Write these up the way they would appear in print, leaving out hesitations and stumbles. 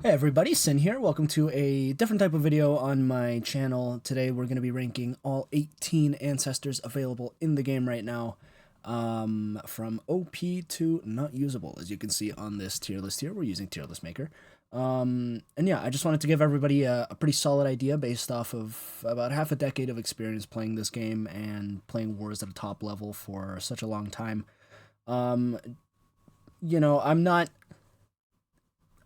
Hey everybody, Sin here. Welcome to a different type of video on my channel. Today we're going to be ranking all 18 ancestors available in the game right now, from OP to not usable. As you can see on this tier list here, we're using Tier List Maker. And yeah, I just wanted to give everybody a pretty solid idea based off of about half a decade of experience playing this game and playing Wars at a top level for such a long time. I'm not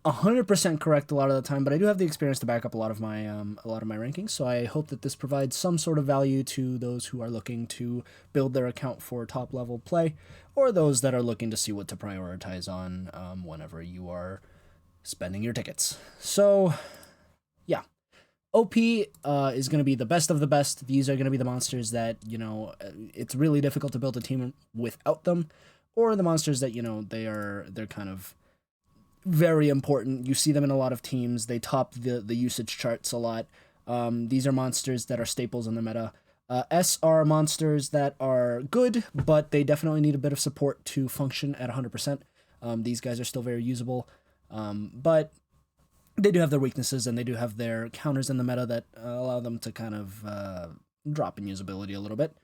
100% correct a lot of the time, but I do have the experience to back up a lot of my rankings. So I hope that this provides some sort of value to those who are looking to build their account for top level play, or those that are looking to see what to prioritize on whenever you are spending your tickets. So yeah, OP is going to be the best of the best. These are going to be the monsters that, it's really difficult to build a team without them, or the monsters that, they're kind of very important. You see them in a lot of teams. They top the usage charts a lot. These are monsters that are staples in the meta. S are monsters that are good, but they definitely need a bit of support to function at 100%. These guys are still very usable, but they do have their weaknesses, and they do have their counters in the meta that allow them to kind of drop in usability a little bit.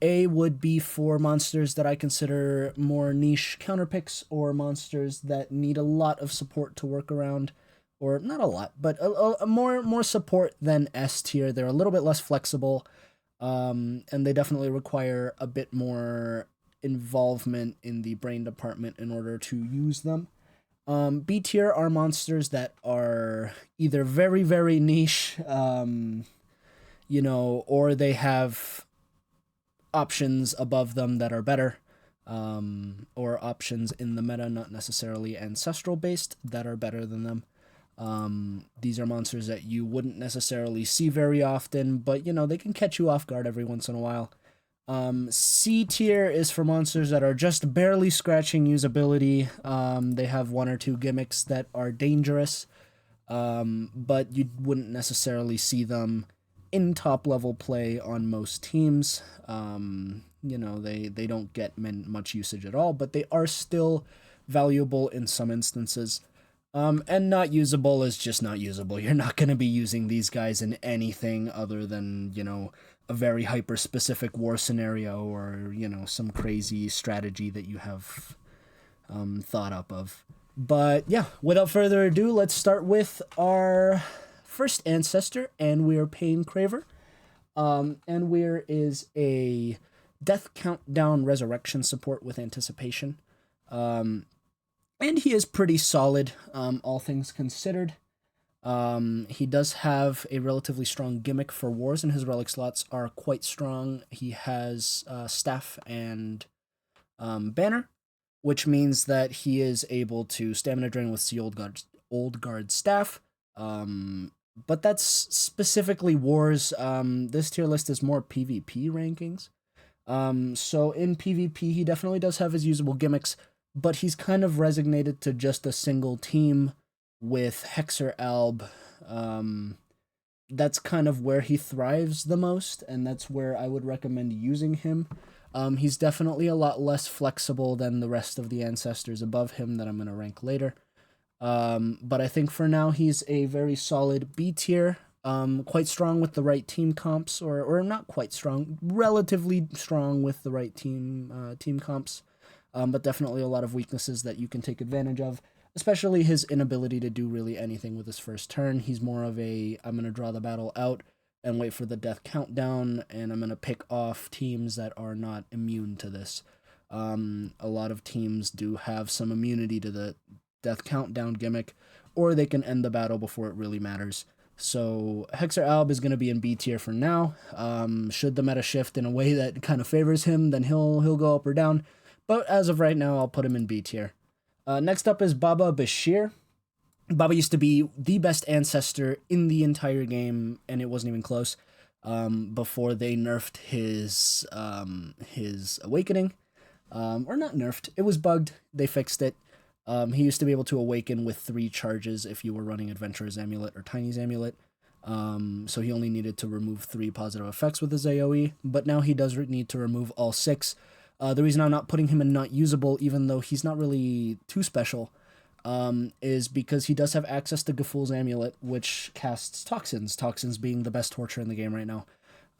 A would be for monsters that I consider more niche counter picks, or monsters that need a lot of support to work around, or not a lot, but a more support than S tier. They're a little bit less flexible, and they definitely require a bit more involvement in the brain department in order to use them. B tier are monsters that are either very, very niche, or they have options above them that are better, or options in the meta, not necessarily ancestral based, that are better than them. These are monsters that you wouldn't necessarily see very often, but they can catch you off guard every once in a while. C tier is for monsters that are just barely scratching usability. They have one or two gimmicks that are dangerous, but you wouldn't necessarily see them in top level play on most teams. They don't get much usage at all, but they are still valuable in some instances. And not usable is just not usable. You're not going to be using these guys in anything other than, a very hyper-specific war scenario, or, some crazy strategy that you have thought up of. But yeah, without further ado, let's start with our first ancestor, Anir Pain Craver. Anir is a death countdown resurrection support with anticipation. And he is pretty solid, all things considered. He does have a relatively strong gimmick for wars, and his relic slots are quite strong. He has staff and banner, which means that he is able to stamina drain with the old guard staff. But that's specifically wars. This tier list is more PvP rankings. So in PvP, he definitely does have his usable gimmicks, but he's kind of resignated to just a single team with Hexer Alb. That's kind of where he thrives the most, and that's where I would recommend using him. He's definitely a lot less flexible than the rest of the ancestors above him that I'm going to rank later. But I think for now he's a very solid B tier, quite strong with the right team comps, or not quite strong, relatively strong with the right team comps, but definitely a lot of weaknesses that you can take advantage of, especially his inability to do really anything with his first turn. He's more of a, I'm going to draw the battle out and wait for the death countdown, and I'm going to pick off teams that are not immune to this. A lot of teams do have some immunity to the death countdown gimmick, or they can end the battle before it really matters. So Hexer Alb is going to be in B tier for now. Should the meta shift in a way that kind of favors him, then he'll go up or down, but as of right now, I'll put him in B tier. Next up is Baba Bashir. Baba used to be the best ancestor in the entire game, and it wasn't even close, before they nerfed his awakening. Or not nerfed, it was bugged. They fixed it. He used to be able to awaken with 3 charges if you were running Adventurer's Amulet or Tiny's Amulet. So he only needed to remove 3 positive effects with his AoE, but now he does need to remove all 6. The reason I'm not putting him in not usable, even though he's not really too special, is because he does have access to Gaful's Amulet, which casts Toxins, Toxins being the best torture in the game right now.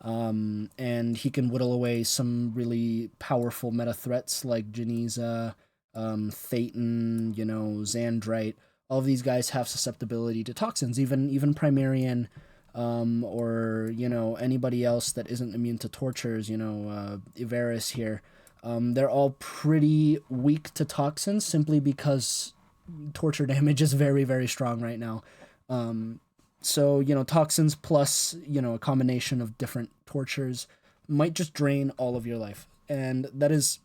And he can whittle away some really powerful meta threats like Jenea, Thetan, Xandrite. All of these guys have susceptibility to toxins, even Primion, or anybody else that isn't immune to tortures. Iverys here. They're all pretty weak to toxins simply because torture damage is very, very strong right now. So, toxins plus, a combination of different tortures might just drain all of your life. And that is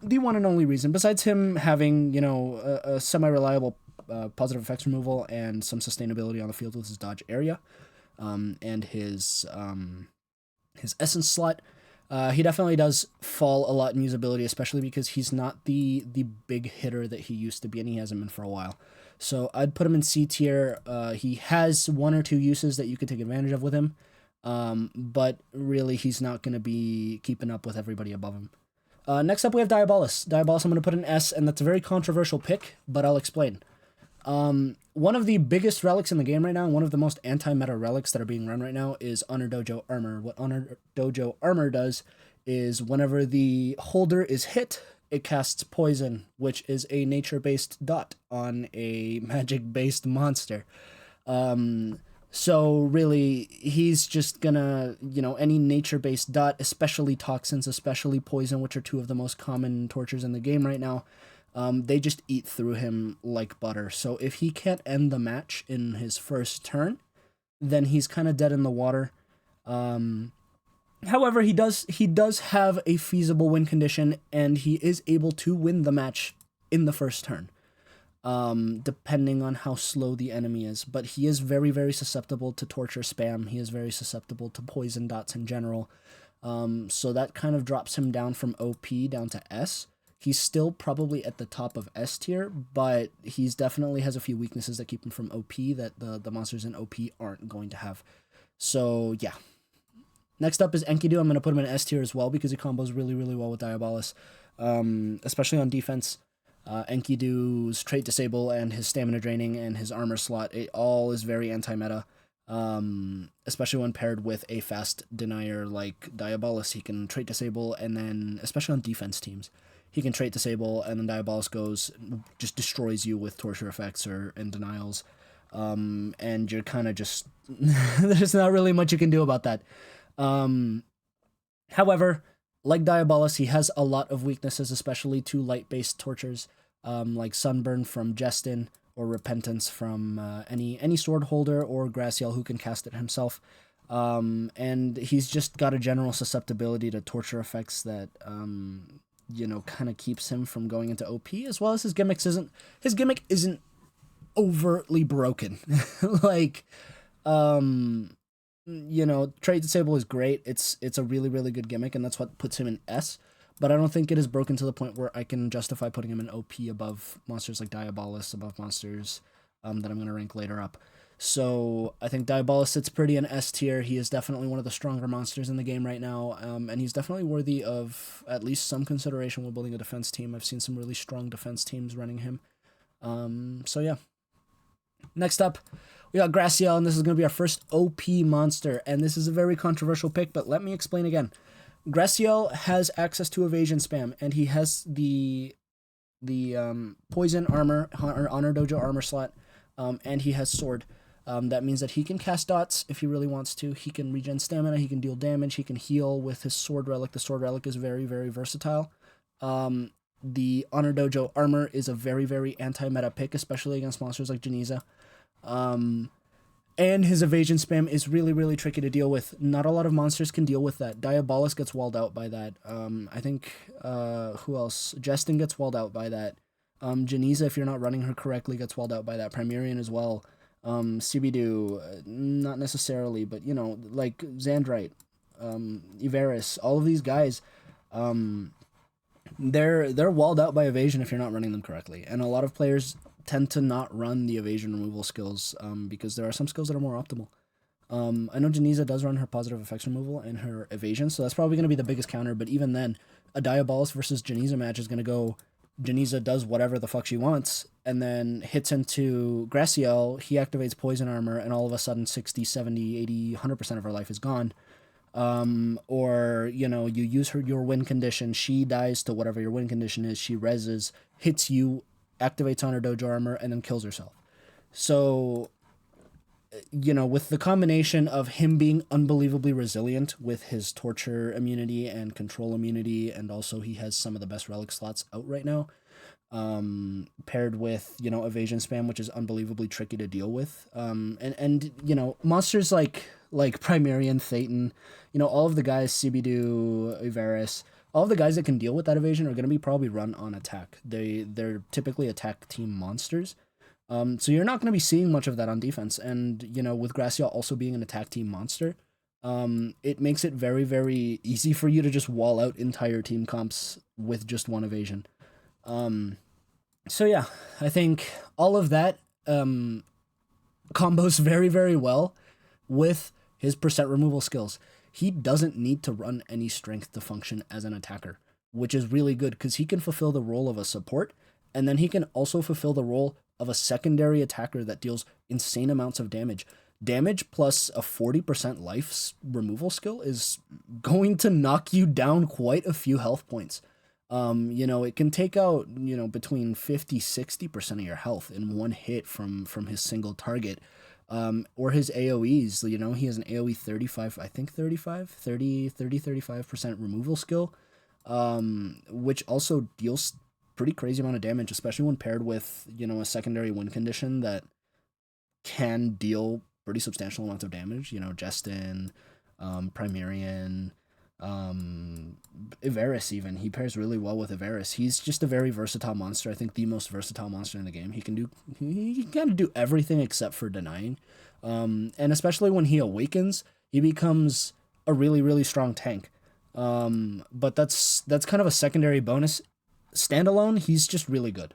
the one and only reason, besides him having, a semi-reliable positive effects removal and some sustainability on the field with his dodge area, and his essence slot. He definitely does fall a lot in usability, especially because he's not the big hitter that he used to be, and he hasn't been for a while. So I'd put him in C tier. He has one or two uses that you could take advantage of with him, but really he's not going to be keeping up with everybody above him. Next up we have Diabolis. Diabolis I'm going to put in S, and that's a very controversial pick, but I'll explain. One of the biggest relics in the game right now, one of the most anti-meta relics that are being run right now is Honor Dojo Armor. What Honor Dojo Armor does is whenever the holder is hit, it casts Poison, which is a nature-based dot on a magic-based monster. So really, he's just gonna, any nature-based dot, especially Toxins, especially Poison, which are two of the most common tortures in the game right now, they just eat through him like butter. So if he can't end the match in his first turn, then he's kind of dead in the water. However, he does have a feasible win condition, and he is able to win the match in the first turn, depending on how slow the enemy is. But he is very, very susceptible to torture spam. He is very susceptible to poison dots in general. So that kind of drops him down from OP down to S. He's still probably at the top of S tier, but he's definitely has a few weaknesses that keep him from OP that the monsters in OP aren't going to have. So, yeah. Next up is Enkidu. I'm going to put him in S tier as well because he combos really, really well with Diabolis, especially on defense. Enkidu's trait disable and his stamina draining and his armor slot, it all is very anti-meta, especially when paired with a fast denier like Diabolis. He can trait disable, and then, especially on defense teams, he can trait disable, and then Diabolis just destroys you with torture effects and denials, and you're kind of just, there's not really much you can do about that. However, like Diabolis, he has a lot of weaknesses, especially to light-based tortures, like Sunburn from Jestin, or Repentance from any sword holder or Gracial who can cast it himself. And he's just got a general susceptibility to torture effects that, kind of keeps him from going into OP, as well as his gimmick isn't overtly broken. Like, trait disable is great. It's a really, really good gimmick, and that's what puts him in S. But I don't think it is broken to the point where I can justify putting him in OP above monsters like Diabolis, above monsters that I'm going to rank later up. So I think Diabolis sits pretty in S tier. He is definitely one of the stronger monsters in the game right now, and he's definitely worthy of at least some consideration when building a defense team. I've seen some really strong defense teams running him. So yeah. Next up, we got Gracial, and this is going to be our first OP monster, and this is a very controversial pick, but let me explain again. Gracial has access to evasion spam, and he has the poison armor, Honor Dojo armor slot, and he has sword. That means that he can cast dots if he really wants to. He can regen stamina, he can deal damage, he can heal with his sword relic. The sword relic is very, very versatile. The Honor Dojo armor is a very, very anti-meta pick, especially against monsters like Jenea. And his evasion spam is really, really tricky to deal with. Not a lot of monsters can deal with that. Diabolis gets walled out by that. I think, who else? Jestin gets walled out by that. Jenea, if you're not running her correctly, gets walled out by that. Primion as well. Skibidi, not necessarily, but, like Xandrite, Iverys, all of these guys, they're walled out by evasion if you're not running them correctly. And a lot of players tend to not run the evasion removal skills, because there are some skills that are more optimal. I know Jenea does run her positive effects removal and her evasion, so that's probably going to be the biggest counter, but even then, a Diabolis versus Jenea match is going to go Jenea does whatever the fuck she wants, and then hits into Gracial, he activates poison armor, and all of a sudden 60, 70, 80, 100% of her life is gone. Or, you know, you use your win condition, she dies to whatever your win condition is, she reses, hits you, activates on her dojo armor, and then kills herself. So, you know, with the combination of him being unbelievably resilient with his torture immunity and control immunity, and also he has some of the best relic slots out right now, paired with, you know, evasion spam, which is unbelievably tricky to deal with. And you know, monsters like Primarian, Thon, you know, all of the guys, Skibidi, Iverys, all of the guys that can deal with that evasion are going to be probably run on attack. They're typically attack team monsters. So you're not going to be seeing much of that on defense. And, you know, with Gracial also being an attack team monster, it makes it very, very easy for you to just wall out entire team comps with just one evasion. So yeah, I think all of that combos very, very well with his percent removal skills. He doesn't need to run any strength to function as an attacker, which is really good because he can fulfill the role of a support, and then he can also fulfill the role of a secondary attacker that deals insane amounts of damage. Damage plus a 40% life removal skill is going to knock you down quite a few health points. You know, it can take out, you know, between 50-60% of your health in one hit from his single target. Or his AoEs, you know, he has an AoE 35% removal skill, which also deals pretty crazy amount of damage, especially when paired with, you know, a secondary win condition that can deal pretty substantial amounts of damage. You know, Justin, Primarian, Iverys even. He pairs really well with Iverys. He's just a very versatile monster. I think the most versatile monster in the game. He can kind of do everything except for denying. And especially when he awakens, he becomes a really, really strong tank. But that's kind of a secondary bonus. Standalone, he's just really good.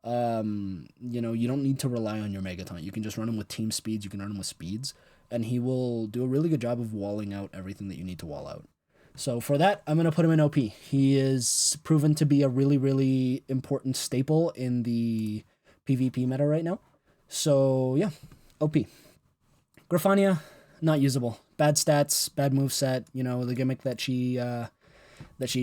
You know, you don't need to rely on your Megaton. You can just run him with team speeds, you can run him with speeds, and he will do a really good job of walling out everything that you need to wall out. So for that, I'm going to put him in OP. He is proven to be a really, really important staple in the PvP meta right now. So yeah, OP. Graphia, not usable. Bad stats, bad moveset. You know, the gimmick that she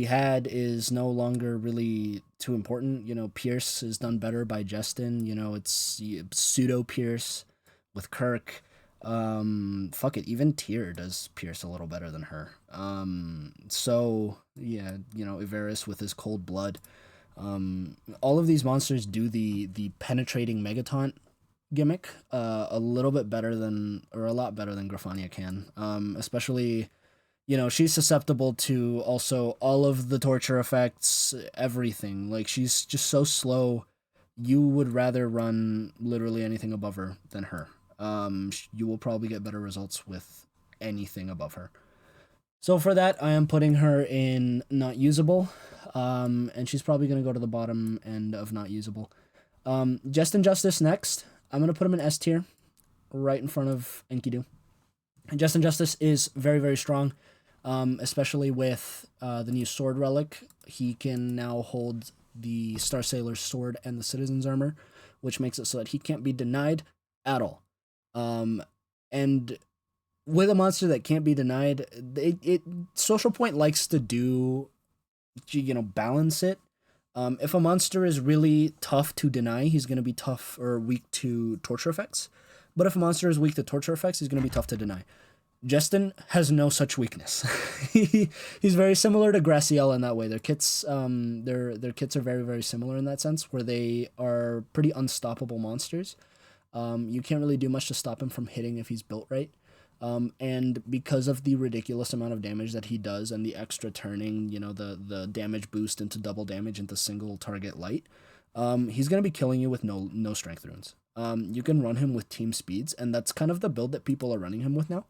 had is no longer really too important. You know, Pierce is done better by Justin. You know, it's pseudo Pierce with Kirk. Fuck it, even Tyr does Pierce a little better than her. So yeah, you know, Iverys with his cold blood. All of these monsters do the penetrating Megataunt gimmick a little bit better than, or a lot better than Graphia can. Especially, you know, she's susceptible to also all of the torture effects, everything. Like, she's just so slow. You would rather run literally anything above her than her. You will probably get better results with anything above her. So for that, I am putting her in not usable. And she's probably going to go to the bottom end of not usable. Just and Justice next. I'm going to put him in S tier, right in front of Enkidu. And Just and Justice is very, very strong, especially with the new sword relic. He can now hold the Star Sailor's sword and the Citizen's armor, which makes it so that he can't be denied at all. And with a monster that can't be denied, it Social Point likes to do, you know, balance it. If a monster is really tough to deny, he's going to be tough or weak to torture effects. But if a monster is weak to torture effects, he's going to be tough to deny. Justin has no such weakness. He's very similar to Gracial in that way. Their kits, their kits are very, very similar in that sense, where they are pretty unstoppable monsters. You can't really do much to stop him from hitting if he's built right. And because of the ridiculous amount of damage that he does and the extra turning, you know, the damage boost into double damage into single target light, he's going to be killing you with no strength runes. You can run him with team speeds, and that's kind of the build that people are running him with now.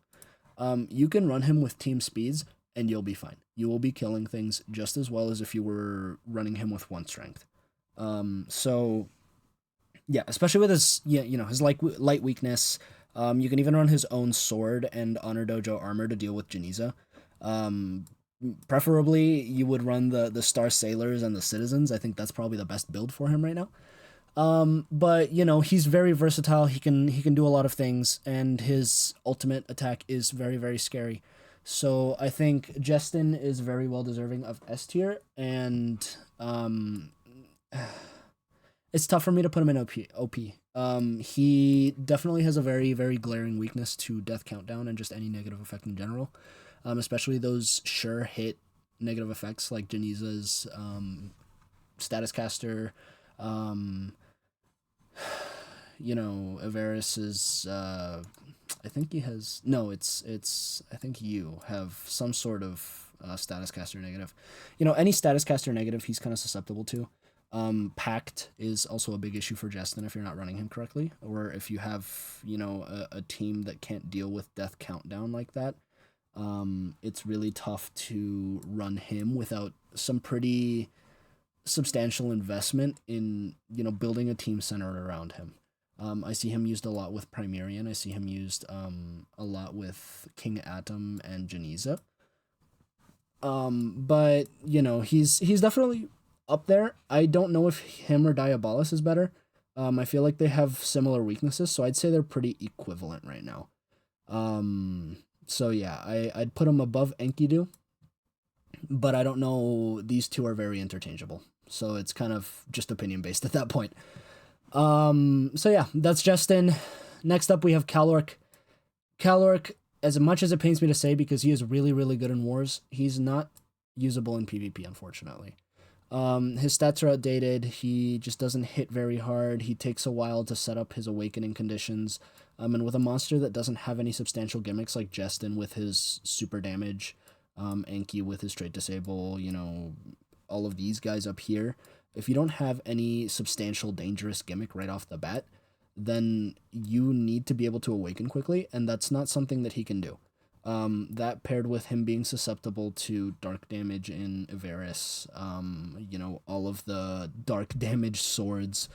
You can run him with team speeds and you'll be fine. You will be killing things just as well as if you were running him with one strength. So yeah, especially with his, you know, his light weakness. You can even run his own sword and Honor Dojo armor to deal with Jenea. Preferably, you would run the Star Sailors and the Citizens. I think that's probably the best build for him right now. But you know, he's very versatile. He can do a lot of things, and his ultimate attack is very, very scary. So I think Justin is very well deserving of S tier, and it's tough for me to put him in OP. He definitely has a very, very glaring weakness to Death Countdown and just any negative effect in general. Especially those sure hit negative effects like Genea's Status Caster, um, Iverys is I think he has no, it's I think you have some sort of status caster negative. Any status caster negative he's kind of susceptible to. Pact is also a big issue for Justin if you're not running him correctly, or if you have, a team that can't deal with death countdown like that. It's really tough to run him without some pretty substantial investment in, building a team centered around him. I see him used a lot with Primion. I see him used a lot with King Atom and Jenea. But he's definitely up there. I don't know if him or Diabolis is better. I feel like they have similar weaknesses, so I'd say they're pretty equivalent right now. So yeah, I'd put him above Enkidu, but I don't know. These two are very interchangeable, so it's kind of just opinion based at that point. So yeah, that's Justin. Next up, we have Kellor. Kellor, as much as it pains me to say, because he is really, really good in wars, he's not usable in PvP, unfortunately. His stats are outdated. He just doesn't hit very hard. He takes a while to set up his awakening conditions. And with a monster that doesn't have any substantial gimmicks like Justin with his super damage, Enki with his trait disable, all of these guys up here, if you don't have any substantial dangerous gimmick right off the bat, then you need to be able to awaken quickly, and that's not something that he can do. That paired with him being susceptible to dark damage in Iverys, all of the dark damage swords.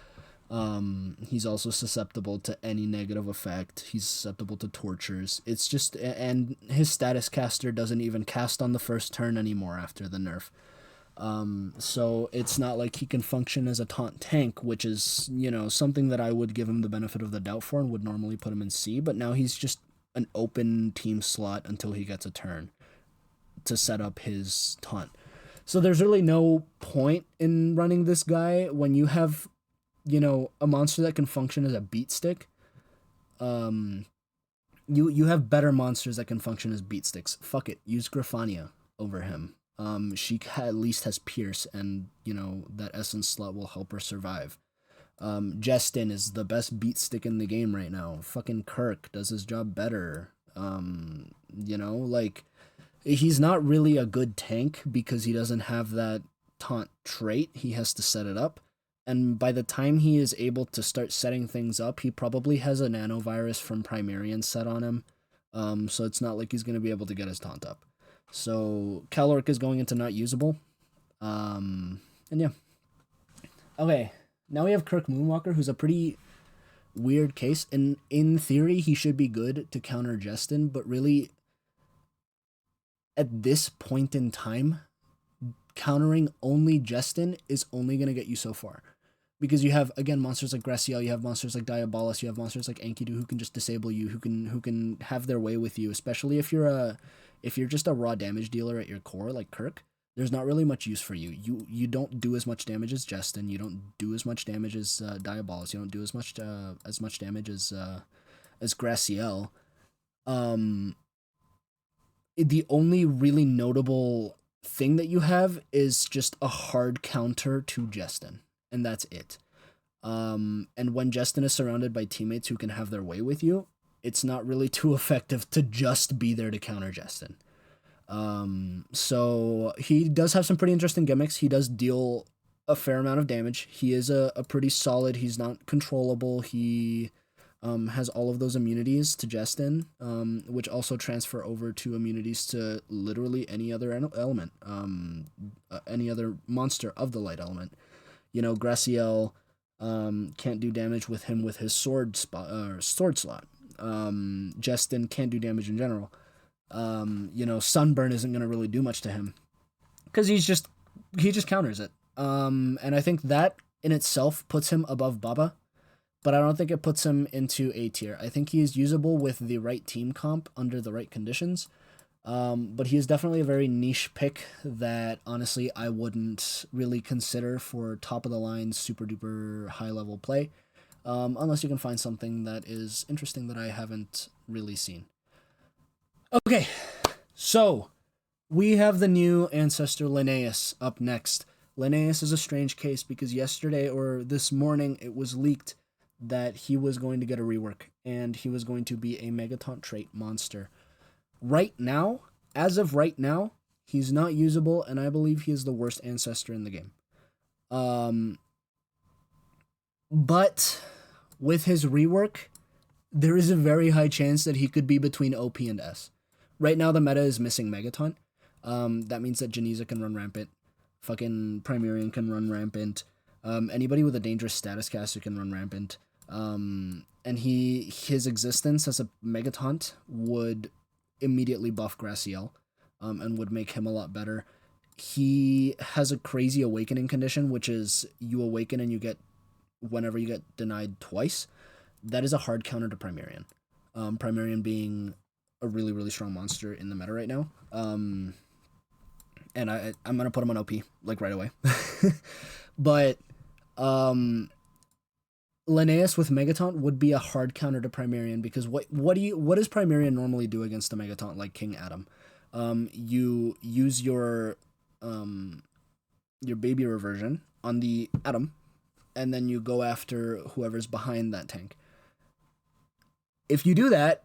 He's also susceptible to any negative effect. He's susceptible to tortures. It's just, and his status caster doesn't even cast on the first turn anymore after the nerf. So it's not like he can function as a taunt tank, which is, something that I would give him the benefit of the doubt for and would normally put him in C, but now he's just an open team slot until he gets a turn to set up his taunt. So there's really no point in running this guy when you have, a monster that can function as a beat stick. You have better monsters that can function as beat sticks. Fuck it, use Graphia over him. She at least has Pierce, and, that Essence slot will help her survive. Justin is the best beat stick in the game right now. Fucking Kirk does his job better. He's not really a good tank because he doesn't have that taunt trait. He has to set it up. And by the time he is able to start setting things up, he probably has a nanovirus from Primion set on him. So it's not like he's going to be able to get his taunt up. So Kellor is going into not usable. And yeah. Okay, now we have Kirk Moonwalker, who's a pretty weird case. And in theory, he should be good to counter Justin, but really, at this point in time, countering only Justin is only going to get you so far. Because you have, again, monsters like Gracial, you have monsters like Diabolis, you have monsters like Enidu who can just disable you, who can have their way with you, especially if you're just a raw damage dealer at your core like Kirk. There's not really much use for you. You don't do as much damage as Justin. You don't do as much damage as Diabolis. You don't do as much damage as Gracial. The only really notable thing that you have is just a hard counter to Justin, and that's it. And when Justin is surrounded by teammates who can have their way with you, it's not really too effective to just be there to counter Justin. So he does have some pretty interesting gimmicks. He does deal a fair amount of damage. He is a pretty solid, he's not controllable. He has all of those immunities to Justin, which also transfer over to immunities to literally any other element, any other monster of the light element. Gracial can't do damage with him with his sword slot. Justin can't do damage in general. Sunburn isn't going to really do much to him. because he just counters it. And I think that in itself puts him above Baba, but I don't think it puts him into A tier. I think he is usable with the right team comp under the right conditions. But he is definitely a very niche pick that honestly I wouldn't really consider for top of the line super duper high level play, unless you can find something that is interesting that I haven't really seen. Okay, so we have the new ancestor Lenaeus up next. Lenaeus is a strange case because yesterday or this morning it was leaked that he was going to get a rework and he was going to be a Megaton trait monster. Right now, as of right now, he's not usable, and I believe he is the worst ancestor in the game. But with his rework, there is a very high chance that he could be between OP and S. Right now, the meta is missing Megaton. That means that Genea can run rampant. Fucking Primion can run rampant. Anybody with a dangerous status caster can run rampant. And his existence as a Megataunt would immediately buff Gracial, and would make him a lot better. He has a crazy awakening condition, which is you awaken and you get, whenever you get denied twice, that is a hard counter to Primion. Primion being a really, really strong monster in the meta right now. And I'm going to put him on OP, like, right away. But, Lenaeus with Megataunt would be a hard counter to Primion, because what does Primion normally do against a Megataunt like King Adam? You use your baby reversion on the Adam, and then you go after whoever's behind that tank. If you do that,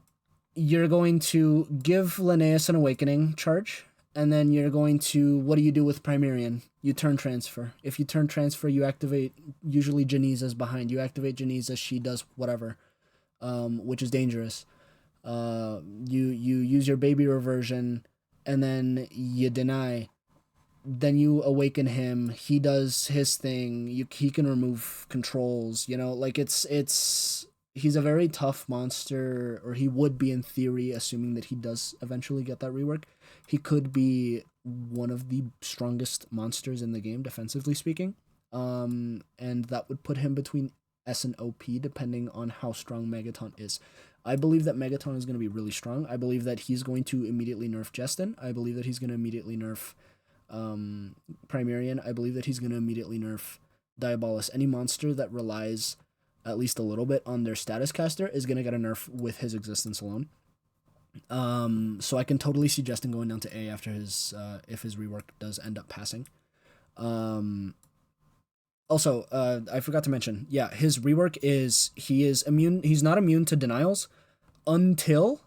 you're going to give Lenaeus an awakening charge, and then you're going to, what do you do with Primion? You turn transfer. If you turn transfer, you activate, usually Genea's behind. You activate Genea, she does whatever, which is dangerous. You use your baby reversion, and then you deny. Then you awaken him. He does his thing. He can remove controls. Like he's a very tough monster, or he would be in theory, assuming that he does eventually get that rework. He could be one of the strongest monsters in the game, defensively speaking. And that would put him between S and OP, depending on how strong Megaton is. I believe that Megaton is going to be really strong. I believe that he's going to immediately nerf Justin. I believe that he's going to immediately nerf Primion. I believe that he's going to immediately nerf Diabolis. Any monster that relies at least a little bit on their status caster is going to get a nerf with his existence alone. So I can totally see Justin going down to A after his if his rework does end up passing. Also, I forgot to mention, his rework is he is immune. He's not immune to denials until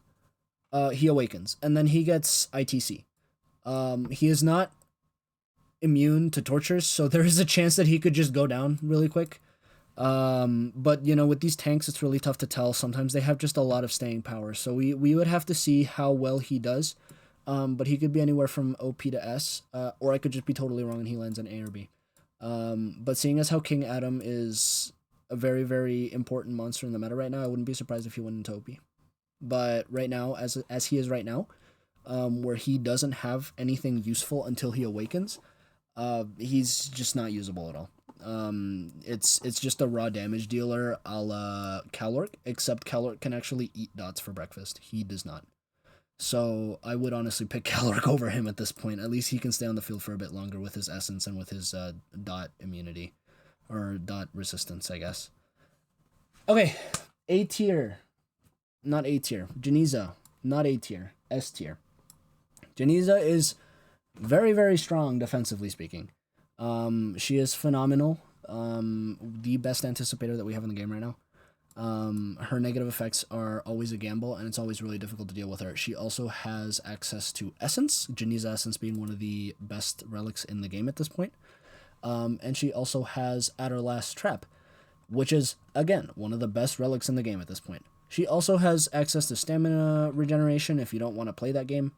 he awakens, and then he gets ITC. He is not immune to tortures, so there is a chance that he could just go down really quick. But with these tanks, it's really tough to tell. Sometimes they have just a lot of staying power, so we would have to see how well he does. But he could be anywhere from OP to S, or I could just be totally wrong and he lands in A or B. But seeing as how King Adam is a very, very important monster in the meta right now, I wouldn't be surprised if he went into OP. But right now, as he is right now, where he doesn't have anything useful until he awakens, he's just not usable at all. It's just a raw damage dealer a la Kellor, except Kellor can actually eat dots for breakfast. He does not. So I would honestly pick Kellor over him at this point. At least he can stay on the field for a bit longer with his essence and with his dot immunity, or dot resistance, I guess. Okay, A tier. Not A tier. Genea, not A tier. S tier. Genea is very, very strong defensively speaking. She is phenomenal. The best anticipator that we have in the game right now. Her negative effects are always a gamble, and it's always really difficult to deal with her. She also has access to Essence, Genea's Essence being one of the best relics in the game at this point. And she also has Adderlast Trap, which is, again, one of the best relics in the game at this point. She also has access to stamina regeneration if you don't want to play that game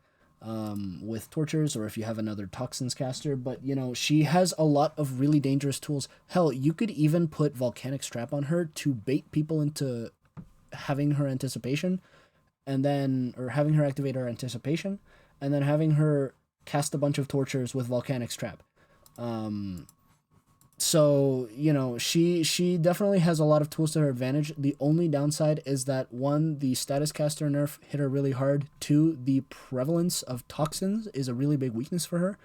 with tortures, or if you have another toxins caster. But she has a lot of really dangerous tools. Hell, you could even put Volcanic Strap on her to bait people into having her anticipation, and then, or having her activate her anticipation, and then having her cast a bunch of tortures with Volcanic's Trap. So, you know, she definitely has a lot of tools to her advantage. The only downside is that, one, the status caster nerf hit her really hard. Two, the prevalence of toxins is a really big weakness for her.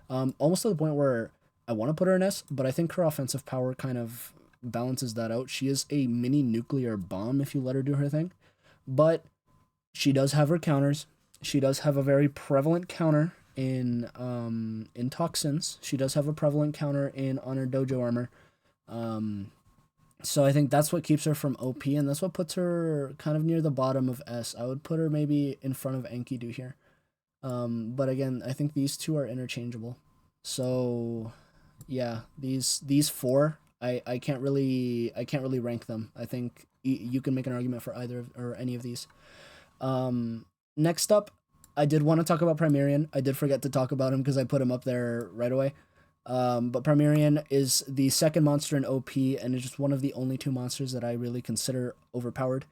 Almost to the point where I want to put her in S, but I think her offensive power kind of balances that out. She is a mini nuclear bomb if you let her do her thing. But she does have her counters. She does have a very prevalent counter in toxins. She does have a prevalent counter in Honor Dojo armor. So I think that's what keeps her from OP, and that's what puts her kind of near the bottom of S. I would put her maybe in front of Enkidu here. But again, I think these two are interchangeable. So yeah, these four, I can't really rank them. I think you can make an argument for either or any of these. Next up, I did want to talk about Primion. I did forget to talk about him because I put him up there right away. But Primion is the second monster in OP, and is just one of the only two monsters that I really consider overpowered.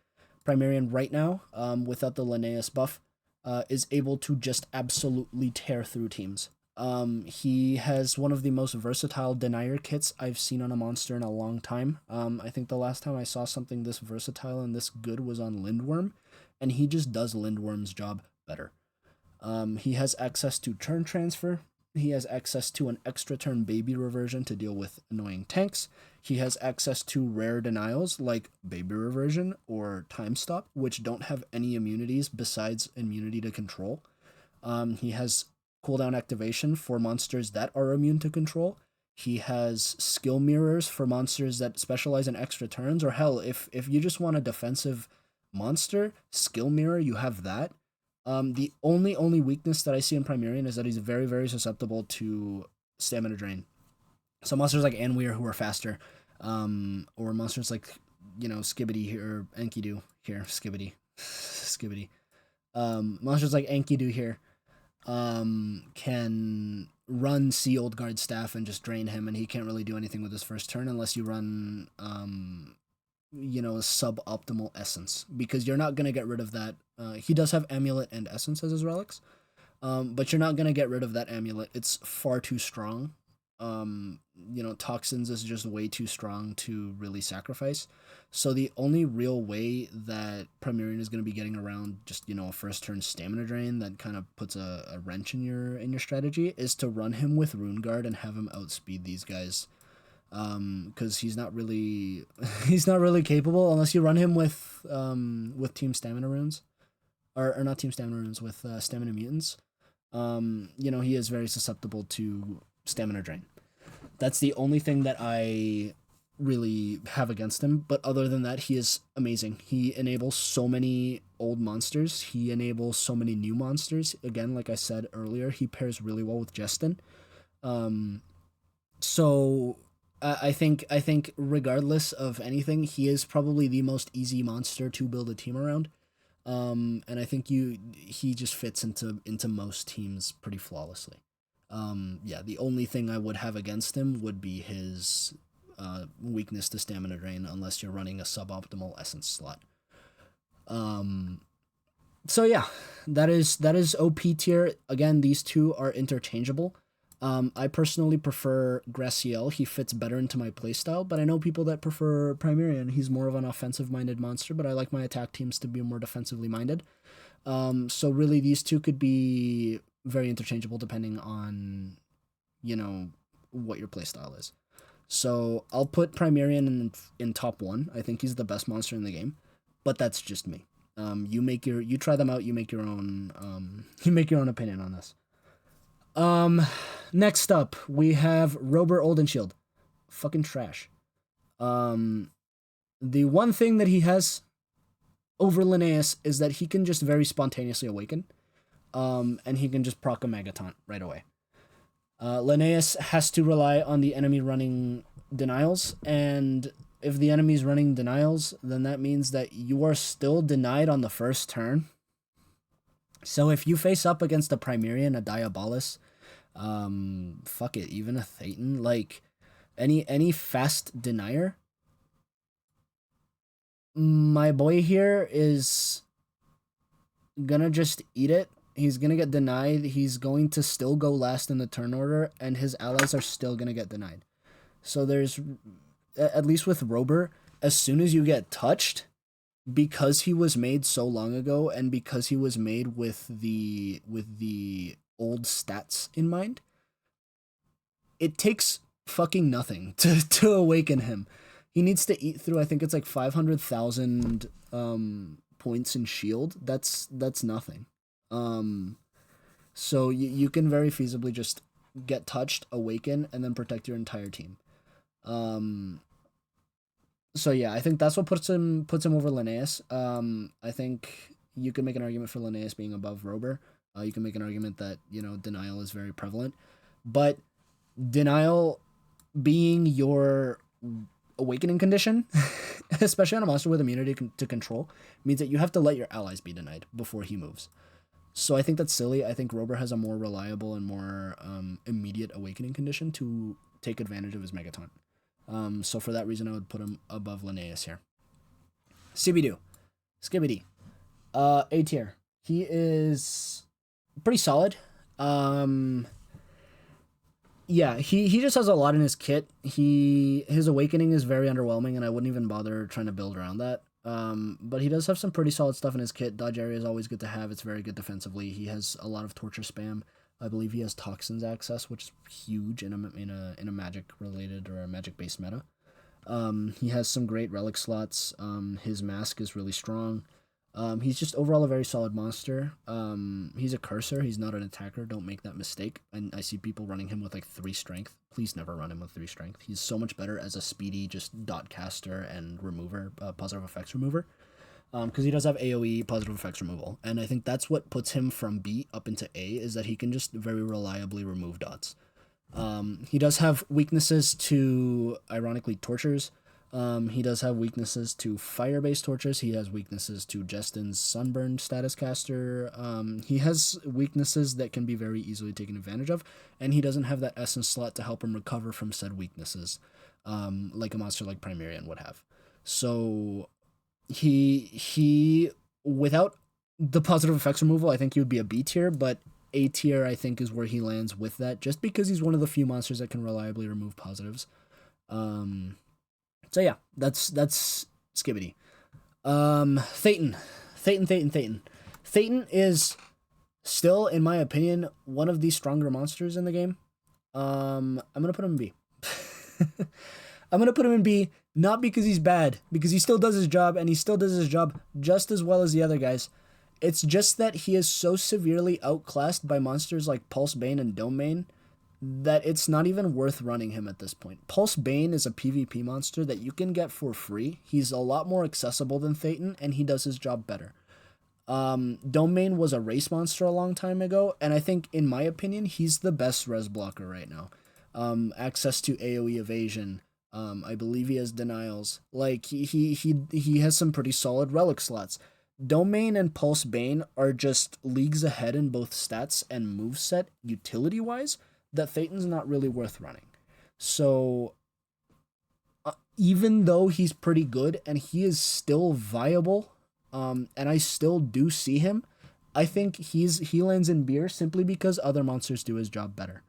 Primion right now, without the Lenaeus buff, is able to just absolutely tear through teams. He has one of the most versatile denier kits I've seen on a monster in a long time. I think the last time I saw something this versatile and this good was on Lindworm, and he just does Lindworm's job better. He has access to turn transfer. He has access to an extra turn baby reversion to deal with annoying tanks. He has access to rare denials like baby reversion or time stop, which don't have any immunities besides immunity to control. He has cooldown activation for monsters that are immune to control. He has skill mirrors for monsters that specialize in extra turns, or hell, if you just want a defensive monster, skill mirror, you have that. The only weakness that I see in Primion is that he's very, very susceptible to stamina drain. So monsters like Anir who are faster, or monsters like, you know, Skibidi here, or Enkidu here, Skibidi. Monsters like Enkidu here, can run Sea Old Guard Staff and just drain him, and he can't really do anything with his first turn unless you run, you know, a suboptimal essence, because you're not going to get rid of that. He does have amulet and essence as his relics, but you're not going to get rid of that amulet. It's far too strong. You know, toxins is just way too strong to really sacrifice. So the only real way that Primion is going to be getting around just, you know, a first turn stamina drain that kind of puts a wrench in your strategy is to run him with Rune Guard and have him outspeed these guys. Because he's not really capable unless you run him with team stamina runes, or not team stamina runes, with stamina mutants. You know, he is very susceptible to stamina drain. That's the only thing that I really have against him, but other than that, he is amazing. He enables so many old monsters. He enables so many new monsters. Again, like I said earlier, he pairs really well with Justin. So I think regardless of anything, he is probably the most easy monster to build a team around. And I think he just fits into most teams pretty flawlessly. Yeah, the only thing I would have against him would be his weakness to stamina drain, unless you're running a suboptimal essence slot. So yeah, that is OP tier. Again, these two are interchangeable. I personally prefer Gracial. He fits better into my playstyle, but I know people that prefer Primion. He's more of an offensive-minded monster, but I like my attack teams to be more defensively minded. So really, these two could be very interchangeable depending on, you know, what your playstyle is. So I'll put Primion in top 1. I think he's the best monster in the game, but that's just me. You try them out. You make your own opinion on this. Next up, we have Rober Oldenshield. Fucking trash. The one thing that he has over Lenaeus is that he can just very spontaneously awaken. And he can just proc a Megaton right away. Lenaeus has to rely on the enemy running denials, and if the enemy's running denials, then that means that you are still denied on the first turn. So if you face up against a Primion, a Diabolis, fuck it, even a Thetan, like any fast denier, my boy here is gonna just eat it. He's going to get denied. He's going to still go last in the turn order, and his allies are still going to get denied. So there's, at least with Rober, as soon as you get touched, because he was made so long ago, and because he was made with the old stats in mind, it takes fucking nothing to awaken him. He needs to eat through, I think it's like 500,000 points in shield. That's nothing. So you can very feasibly just get touched, awaken, and then protect your entire team. So yeah, I think that's what puts him over Lenaeus. I think you can make an argument for Lenaeus being above Rober. You can make an argument that, you know, denial is very prevalent, but denial being your awakening condition, especially on a monster with immunity to control, means that you have to let your allies be denied before he moves. So I think that's silly. I think Rober has a more reliable and more immediate awakening condition to take advantage of his Megaton. So for that reason, I would put him above Lenaeus here. Skibidi. A tier. He is pretty solid. Yeah, he just has a lot in his kit. His awakening is very underwhelming, and I wouldn't even bother trying to build around that. But he does have some pretty solid stuff in his kit. Dodge area is always good to have. It's very good defensively. He has a lot of torture spam. I believe he has toxins access, which is huge in a magic related or a magic based meta. He has some great relic slots. His mask is really strong. He's just overall a very solid monster. He's a cursor. He's not an attacker. Don't make that mistake. And I see people running him with like 3 strength. Please never run him with 3 strength. He's so much better as a speedy just dot caster and remover, positive effects remover. Because he does have AoE positive effects removal. And I think that's what puts him from B up into A, is that he can just very reliably remove dots. He does have weaknesses to, ironically, tortures. He does have weaknesses to fire-based tortures. He has weaknesses to Justin's Sunburn status caster. He has weaknesses that can be very easily taken advantage of, and he doesn't have that essence slot to help him recover from said weaknesses, like a monster like Primion would have. So he without the positive effects removal, I think he would be a B tier, but A tier I think is where he lands with that, just because he's one of the few monsters that can reliably remove positives. So yeah, that's Skibidi. Thetan. Thetan is still, in my opinion, one of the stronger monsters in the game. I'm gonna put him in B. I'm gonna put him in B, not because he's bad, because he still does his job, and he still does his job just as well as the other guys. It's just that he is so severely outclassed by monsters like Pulse Bane and Domain that it's not even worth running him at this point. Pulse Bane is a PvP monster that you can get for free. He's a lot more accessible than Thetan, and he does his job better. Domain was a race monster a long time ago, and I think, in my opinion, he's the best res blocker right now. Access to AoE evasion. I believe he has denials. Like, he has some pretty solid relic slots. Domain and Pulse Bane are just leagues ahead in both stats and moveset utility-wise, that Thetan's not really worth running. So, even though he's pretty good, and he is still viable, and I still do see him, I think he lands in beer simply because other monsters do his job better.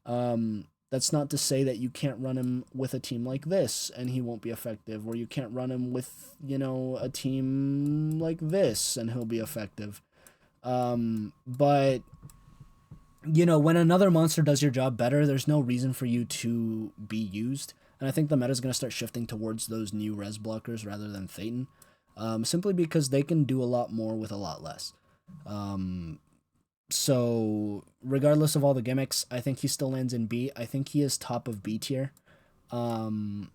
That's not to say that you can't run him with a team like this and he won't be effective, or you can't run him with, you know, a team like this and he'll be effective. But, you know, when another monster does your job better, there's no reason for you to be used. And I think the meta is going to start shifting towards those new res blockers rather than Thetan, simply because they can do a lot more with a lot less. So, regardless of all the gimmicks, I think he still lands in B. I think he is top of B tier. And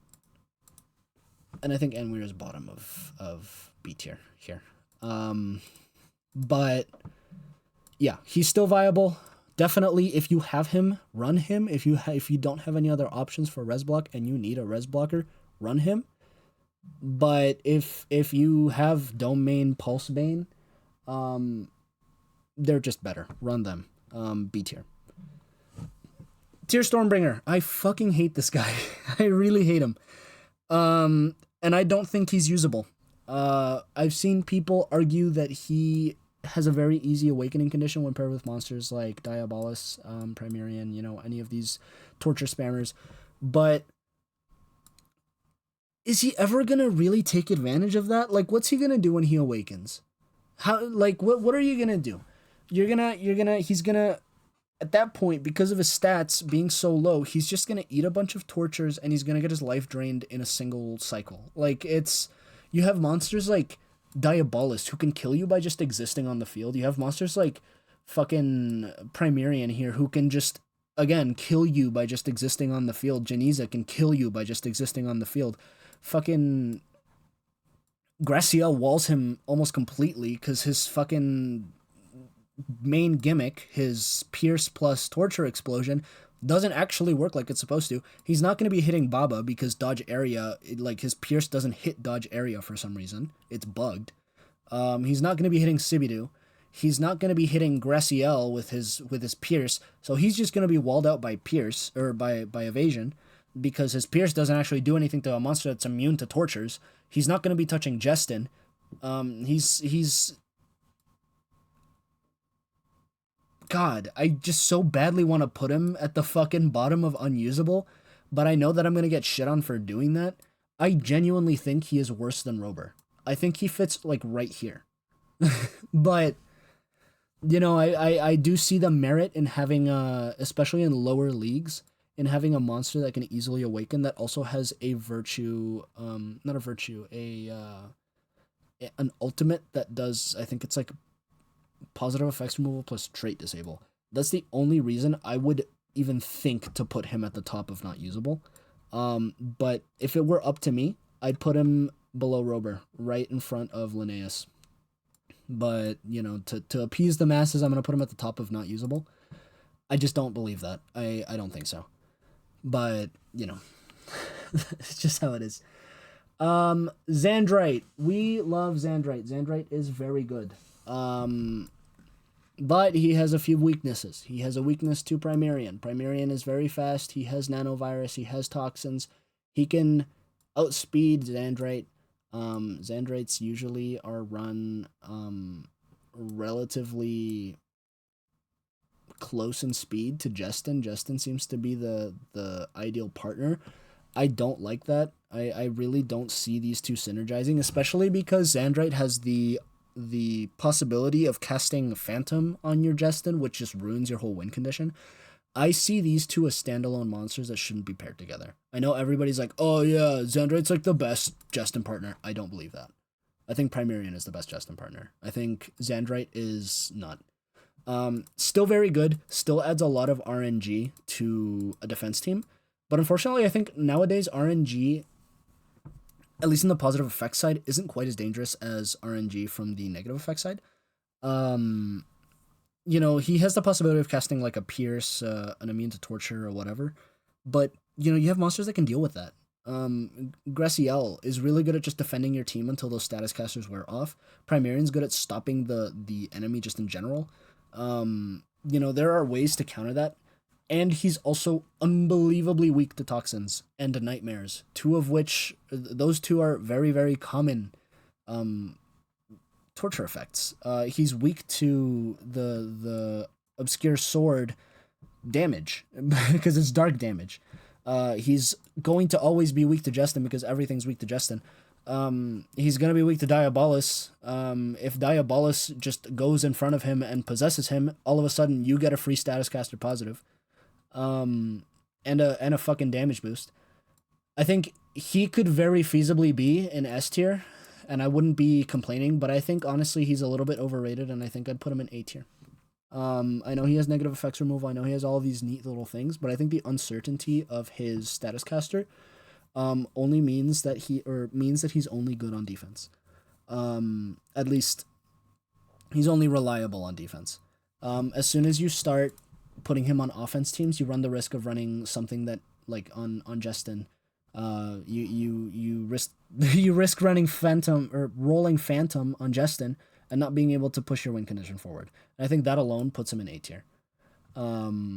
I think Anir is bottom of B tier here. But, yeah, he's still viable. Definitely, if you have him, run him. If you don't have any other options for res block and you need a res blocker, run him. But if you have Domain Pulse Bane, they're just better. Run them. B tier. Tier Stormbringer. I fucking hate this guy. I really hate him. And I don't think he's usable. I've seen people argue that he has a very easy awakening condition when paired with monsters like Diabolis, Primion, you know, any of these torture spammers. But is he ever gonna really take advantage of that? Like, what's he gonna do when he awakens? How, like, what are you gonna do? He's gonna, at that point, because of his stats being so low, he's just gonna eat a bunch of tortures and he's gonna get his life drained in a single cycle. Like, you have monsters like Diabolis who can kill you by just existing on the field. You have monsters like fucking Primerian here who can just, again, kill you by just existing on the field. Jenea can kill you by just existing on the field. Fucking Gracial walls him almost completely because his fucking main gimmick, his Pierce plus Torture Explosion, doesn't actually work like it's supposed to. He's not going to be hitting Baba because dodge area, like his Pierce doesn't hit dodge area for some reason. It's bugged. He's not going to be hitting Skibidi. He's not going to be hitting Gracial with his Pierce, so he's just going to be walled out by Pierce, or by evasion, because his Pierce doesn't actually do anything to a monster that's immune to tortures. He's not going to be touching Justin. He's God, I just so badly want to put him at the fucking bottom of unusable, but I know that I'm going to get shit on for doing that. I genuinely think he is worse than Rober. I think he fits, like, right here. But, you know, I do see the merit in having, especially in lower leagues, in having a monster that can easily awaken that also has a virtue, not a virtue, an ultimate that does, I think it's like positive effects removal plus trait disable. That's the only reason I would even think to put him at the top of not usable. But if it were up to me, I'd put him below Rober, right in front of Lenaeus. But, you know, to appease the masses, I'm going to put him at the top of not usable. I just don't believe that. I don't think so. But, you know, it's just how it is. Xandrite. We love Xandrite. Xandrite is very good. But he has a few weaknesses. He has a weakness to Primerion. Primerion is very fast. He has nanovirus. He has toxins. He can outspeed Xandrite. Xandrites usually are run relatively close in speed to Justin. Justin seems to be the ideal partner. I don't like that. I really don't see these two synergizing, especially because Xandrite has the possibility of casting Phantom on your Justin, which just ruins your whole win condition. I see these two as standalone monsters that shouldn't be paired together. I know everybody's like, oh yeah, Xandrite's like the best Justin partner. I don't believe that. I think Primerion is the best Justin partner. I think Xandrite is not. Still very good, still adds a lot of RNG to a defense team, but unfortunately I think nowadays RNG, at least in the positive effect side, isn't quite as dangerous as RNG from the negative effect side. You know, he has the possibility of casting like a Pierce, an immune to torture or whatever, but you know, you have monsters that can deal with that. Gracial is really good at just defending your team until those status casters wear off. Primarion's good at stopping the enemy just in general. You know, there are ways to counter that. And he's also unbelievably weak to toxins and to nightmares, two of which, those two are very, very common torture effects. He's weak to the obscure sword damage because it's dark damage. He's going to always be weak to Justin because everything's weak to Justin. He's going to be weak to Diabolis. If Diabolis just goes in front of him and possesses him, all of a sudden you get a free status caster positive. And a fucking damage boost. I think he could very feasibly be in S tier, and I wouldn't be complaining, but I think honestly he's a little bit overrated, and I think I'd put him in A tier. I know he has negative effects removal, I know he has all these neat little things, but I think the uncertainty of his status caster only means that he's only good on defense. At least he's only reliable on defense. As soon as you start putting him on offense teams, you run the risk of running something that, like on Justin, you risk you risk running Phantom or rolling Phantom on Justin and not being able to push your win condition forward. And I think that alone puts him in A tier.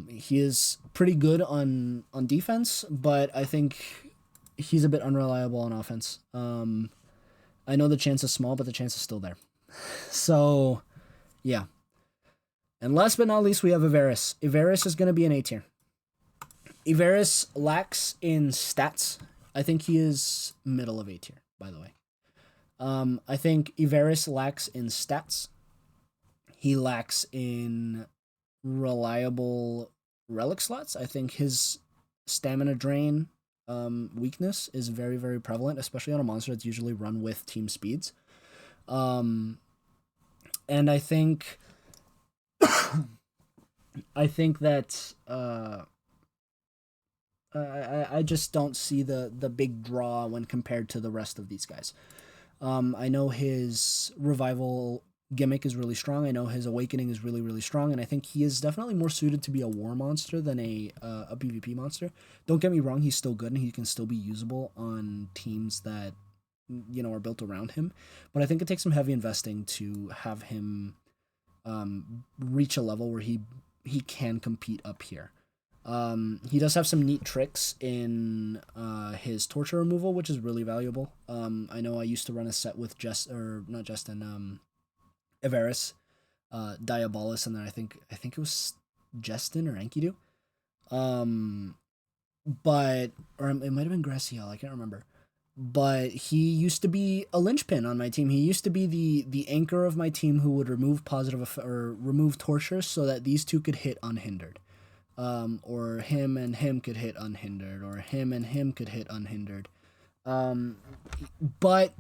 He is pretty good on defense, but I think he's a bit unreliable on offense. I know the chance is small, but the chance is still there. So Yeah. And last but not least, we have Iverys. Iverys is going to be an A tier. Iverys lacks in stats. I think he is middle of A tier, by the way. I think Iverys lacks in stats. He lacks in reliable relic slots. I think his stamina drain weakness is very, very prevalent, especially on a monster that's usually run with team speeds. And I think that I just don't see the big draw when compared to the rest of these guys. I know his revival gimmick is really strong. I know his awakening is really, really strong, and I think he is definitely more suited to be a war monster than a PvP monster. Don't get me wrong, he's still good and he can still be usable on teams that are built around him. But I think it takes some heavy investing to have him reach a level where he can compete up here. He does have some neat tricks in his torture removal, which is really valuable. I know I used to run a set with Iverys, Diabolis, and then I think it was Justin or Enidu. Or it might have been Gracial, I can't remember. But he used to be a linchpin on my team. He used to be the anchor of my team who would remove remove tortures so that these two could hit unhindered. Or him and him could hit unhindered, or him and him could hit unhindered. But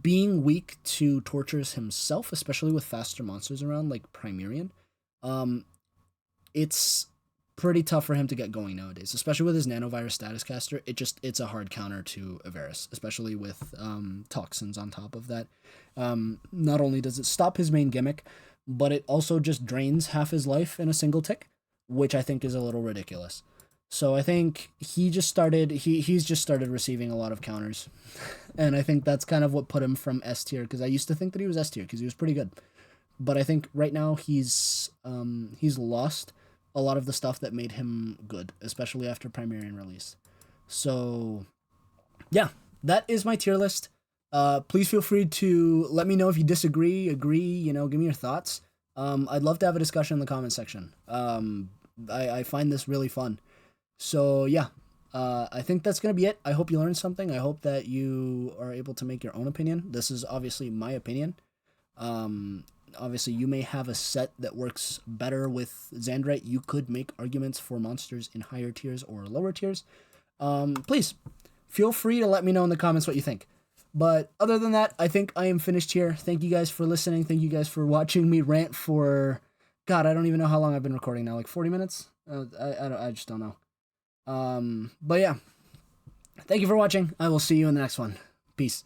being weak to tortures himself, especially with faster monsters around like Primion, it's pretty tough for him to get going nowadays, especially with his nanovirus status caster. It's a hard counter to Iverys, especially with toxins on top of that. Not only does it stop his main gimmick, but it also just drains half his life in a single tick, which I think is a little ridiculous. So I think he's just started receiving a lot of counters. And I think that's kind of what put him from S tier, because I used to think that he was S tier because he was pretty good. But I think right now he's lost a lot of the stuff that made him good, especially after Primarian release. So yeah, that is my tier list. Please feel free to let me know if you disagree, agree, give me your thoughts. I'd love to have a discussion in the comment section. I find this really fun. So yeah, I think that's going to be it. I hope you learned something. I hope that you are able to make your own opinion. This is obviously my opinion. Obviously, you may have a set that works better with Xandr. You could make arguments for monsters in higher tiers or lower tiers. Please, feel free to let me know in the comments what you think. But other than that, I think I am finished here. Thank you guys for listening. Thank you guys for watching me rant for... God, I don't even know how long I've been recording now. Like 40 minutes? I just don't know. But yeah. Thank you for watching. I will see you in the next one. Peace.